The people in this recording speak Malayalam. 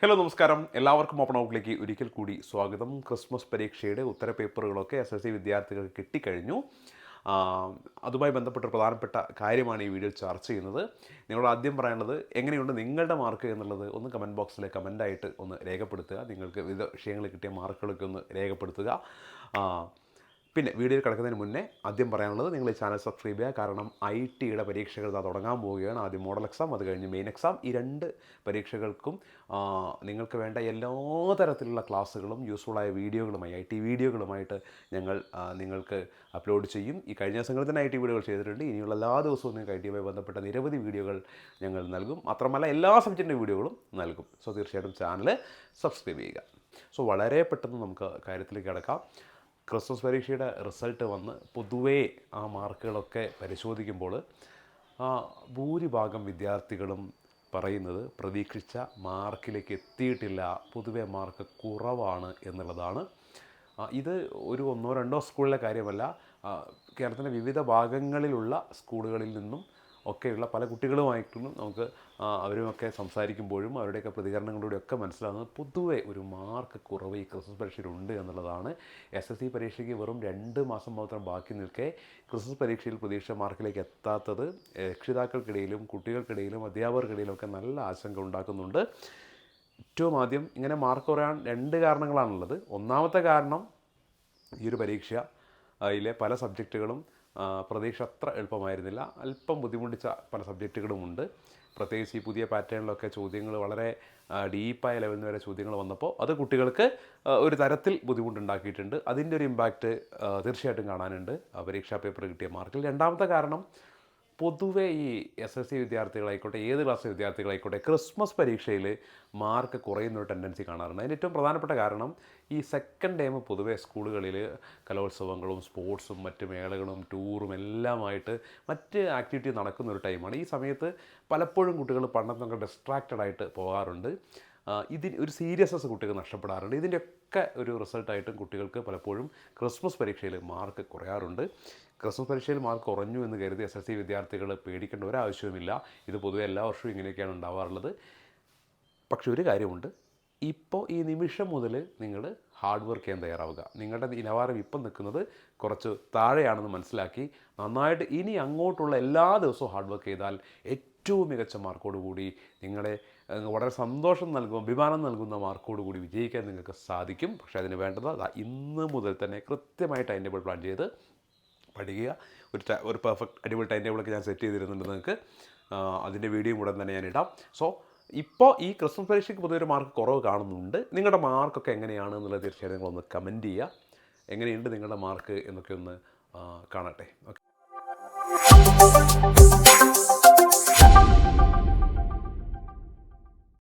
ഹലോ നമസ്കാരം, എല്ലാവർക്കും ഓപ്പൺ ഔട്ടിലേക്ക് ഒരിക്കൽ കൂടി സ്വാഗതം. ക്രിസ്മസ് പരീക്ഷയുടെ ഉത്തര പേപ്പറുകളൊക്കെ SSC വിദ്യാർത്ഥികൾക്ക് കിട്ടിക്കഴിഞ്ഞു. അതുമായി ബന്ധപ്പെട്ട പ്രധാനപ്പെട്ട കാര്യമാണ് ഈ വീഡിയോ ചർച്ച ചെയ്യുന്നത്. നിങ്ങളോട് ആദ്യം പറയാനുള്ളത്, എങ്ങനെയുണ്ട് നിങ്ങളുടെ മാർക്ക് എന്നുള്ളത് ഒന്ന് കമൻറ്റ് ബോക്സിൽ കമൻറ്റായിട്ട് ഒന്ന് രേഖപ്പെടുത്തുക. നിങ്ങൾക്ക് വിവിധ വിഷയങ്ങളിൽ കിട്ടിയ മാർക്കുകളൊക്കെ ഒന്ന് രേഖപ്പെടുത്തുക. പിന്നെ വീഡിയോയിൽ കിടക്കുന്നതിന് മുന്നേ ആദ്യം പറയാനുള്ളത്, നിങ്ങൾ ഈ ചാനൽ സബ്സ്ക്രൈബ് ചെയ്യുക. കാരണം ITയുടെ പരീക്ഷകൾ തുടങ്ങാൻ പോവുകയാണ്. ആദ്യം മോഡൽ എക്സാം, അത് കഴിഞ്ഞ് മെയിൻ എക്സാം. ഈ രണ്ട് പരീക്ഷകൾക്കും നിങ്ങൾക്ക് വേണ്ട എല്ലാ തരത്തിലുള്ള ക്ലാസ്സുകളും യൂസ്ഫുള്ളായ വീഡിയോകളുമായി IT വീഡിയോകളുമായിട്ട് ഞങ്ങൾ നിങ്ങൾക്ക് അപ്ലോഡ് ചെയ്യും. ഈ കഴിഞ്ഞ ദിവസങ്ങളിൽ തന്നെ IT വീഡിയോകൾ ചെയ്തിട്ടുണ്ട്. ഇനിയുള്ള എല്ലാ ദിവസവും നിങ്ങൾക്ക് ITയുമായി ബന്ധപ്പെട്ട നിരവധി വീഡിയോകൾ ഞങ്ങൾ നൽകും. മാത്രമല്ല എല്ലാ സബ്ജക്റ്റിൻ്റെ വീഡിയോകളും നൽകും. സോ തീർച്ചയായിട്ടും ചാനൽ സബ്സ്ക്രൈബ് ചെയ്യുക. സോ വളരെ പെട്ടെന്ന് നമുക്ക് കാര്യത്തിലേക്ക് കിടക്കാം. ക്രിസ്മസ് പരീക്ഷയുടെ റിസൾട്ട് വന്ന് പൊതുവേ ആ മാർക്കുകളൊക്കെ പരിശോധിക്കുമ്പോൾ ഭൂരിഭാഗം വിദ്യാർത്ഥികളും പറയുന്നത് പ്രതീക്ഷിച്ച മാർക്കിലേക്ക് എത്തിയിട്ടില്ല, പൊതുവെ മാർക്ക് കുറവാണ് എന്നുള്ളതാണ്. ഇത് ഒരു ഒന്നോ രണ്ടോ സ്കൂളിലെ കാര്യമല്ല, കേരളത്തിൻ്റെ വിവിധ ഭാഗങ്ങളിലുള്ള സ്കൂളുകളിൽ നിന്നും ഒക്കെയുള്ള പല കുട്ടികളുമായിട്ടും നമുക്ക് അവരുമൊക്കെ സംസാരിക്കുമ്പോഴും അവരുടെയൊക്കെ പ്രതികരണങ്ങളിലൂടെയൊക്കെ മനസ്സിലാകുന്നത് പൊതുവെ ഒരു മാർക്ക് കുറവ് ഈ ക്രിസ്മസ് പരീക്ഷയിലുണ്ട് എന്നുള്ളതാണ്. SSC പരീക്ഷയ്ക്ക് വെറും 2 മാസം മാത്രം ബാക്കി നിൽക്കെ ക്രിസ്മസ് പരീക്ഷയിൽ പ്രതീക്ഷിച്ച മാർക്കിലേക്ക് എത്താത്തത് രക്ഷിതാക്കൾക്കിടയിലും കുട്ടികൾക്കിടയിലും അധ്യാപകർക്കിടയിലൊക്കെ നല്ല ആശങ്ക ഉണ്ടാക്കുന്നുണ്ട്. ഏറ്റവും ആദ്യം ഇങ്ങനെ മാർക്ക് കുറയാൻ 2 കാരണങ്ങളാണുള്ളത്. ഒന്നാമത്തെ കാരണം, ഈ ഒരു പരീക്ഷ അതിലെ പല സബ്ജക്റ്റുകളും പ്രതീക്ഷ അത്ര എളുപ്പമായിരുന്നില്ല. അല്പം ബുദ്ധിമുട്ടിച്ച പല സബ്ജക്റ്റുകളുമുണ്ട്. പ്രത്യേകിച്ച് ഈ പുതിയ പാറ്റേണിലൊക്കെ ചോദ്യങ്ങൾ വളരെ ഡീപ്പായ ലെവലിൽ വരെ ചോദ്യങ്ങൾ വന്നപ്പോൾ അത് കുട്ടികൾക്ക് ഒരു തരത്തിൽ ബുദ്ധിമുട്ടുണ്ടാക്കിയിട്ടുണ്ട്. അതിൻ്റെ ഒരു ഇമ്പാക്റ്റ് തീർച്ചയായിട്ടും കാണാനുണ്ട് പരീക്ഷാ പേപ്പർ കിട്ടിയ മാർക്കിൽ. രണ്ടാമത്തെ കാരണം, പൊതുവെ ഈ SSC വിദ്യാർത്ഥികളായിക്കോട്ടെ, ഏത് ക്ലാസ് വിദ്യാർത്ഥികളായിക്കോട്ടെ, ക്രിസ്മസ് പരീക്ഷയിൽ മാർക്ക് കുറയുന്നൊരു ടെൻഡൻസി കാണാറുണ്ട്. അതിന് ഏറ്റവും പ്രധാനപ്പെട്ട കാരണം, ഈ സെക്കൻഡ് ടൈം പൊതുവെ സ്കൂളുകളിൽ കലോത്സവങ്ങളും സ്പോർട്സും മറ്റ് മേളകളും ടൂറും എല്ലാമായിട്ട് മറ്റ് ആക്ടിവിറ്റി നടക്കുന്നൊരു ടൈമാണ്. ഈ സമയത്ത് പലപ്പോഴും കുട്ടികൾ പഠനത്തിനൊക്കെ ഡിസ്ട്രാക്റ്റഡ് ആയിട്ട് പോകാറുണ്ട്. ഒരു സീരിയസ്നെസ് കുട്ടികൾ നഷ്ടപ്പെടാറുണ്ട്. ഇതിൻ്റെയൊക്കെ ഒരു റിസൾട്ടായിട്ടും കുട്ടികൾക്ക് പലപ്പോഴും ക്രിസ്മസ് പരീക്ഷയിൽ മാർക്ക് കുറയാറുണ്ട്. ക്രിസ്മസ് പരീക്ഷയിൽ മാർക്ക് കുറഞ്ഞു എന്ന് കരുതി SSC വിദ്യാർത്ഥികൾ പേടിക്കേണ്ട ഒരാവശ്യവുമില്ല. ഇത് പൊതുവെ എല്ലാ വർഷവും ഇങ്ങനെയൊക്കെയാണ് ഉണ്ടാവാറുള്ളത്. പക്ഷെ ഒരു കാര്യമുണ്ട്, ഇപ്പോൾ ഈ നിമിഷം മുതൽ നിങ്ങൾ ഹാർഡ് വർക്ക് ചെയ്യാൻ തയ്യാറാവുക. നിങ്ങളുടെ നിലവാരം ഇപ്പം നിൽക്കുന്നത് കുറച്ച് താഴെയാണെന്ന് മനസ്സിലാക്കി നന്നായിട്ട് ഇനി അങ്ങോട്ടുള്ള എല്ലാ ദിവസവും ഹാർഡ് വർക്ക് ചെയ്താൽ ഏറ്റവും മികച്ച മാർക്കോടുകൂടി നിങ്ങളെ വളരെ സന്തോഷം നൽകും, അഭിമാനം നൽകുന്ന മാർക്കോടുകൂടി വിജയിക്കാൻ നിങ്ങൾക്ക് സാധിക്കും. പക്ഷേ അതിന് വേണ്ടത് ഇന്ന് മുതൽ തന്നെ കൃത്യമായി ടൈം ടേബിൾ പ്ലാൻ ചെയ്ത് പഠിക്കുക. ഒരു പെർഫെക്റ്റ് അടിപൊളി ടൈം ടേബിളൊക്കെ ഞാൻ സെറ്റ് ചെയ്തിരുന്നുണ്ട് നിങ്ങൾക്ക്. അതിൻ്റെ വീഡിയോ ഉടൻ തന്നെ ഞാൻ ഇടാം. സോ ഇപ്പോൾ ഈ ക്രിസ്മസ് പരീക്ഷയ്ക്ക് പൊതുവെ ഒരു മാർക്ക് കുറവ് കാണുന്നുണ്ട്. നിങ്ങളുടെ മാർക്കൊക്കെ എങ്ങനെയാണ് എന്നുള്ളത് തീർച്ചയായും നിങ്ങളൊന്ന് കമൻറ്റ് ചെയ്യുക. എങ്ങനെയുണ്ട് നിങ്ങളുടെ മാർക്ക് എന്നൊക്കെ ഒന്ന് കാണട്ടെ. ഓക്കെ.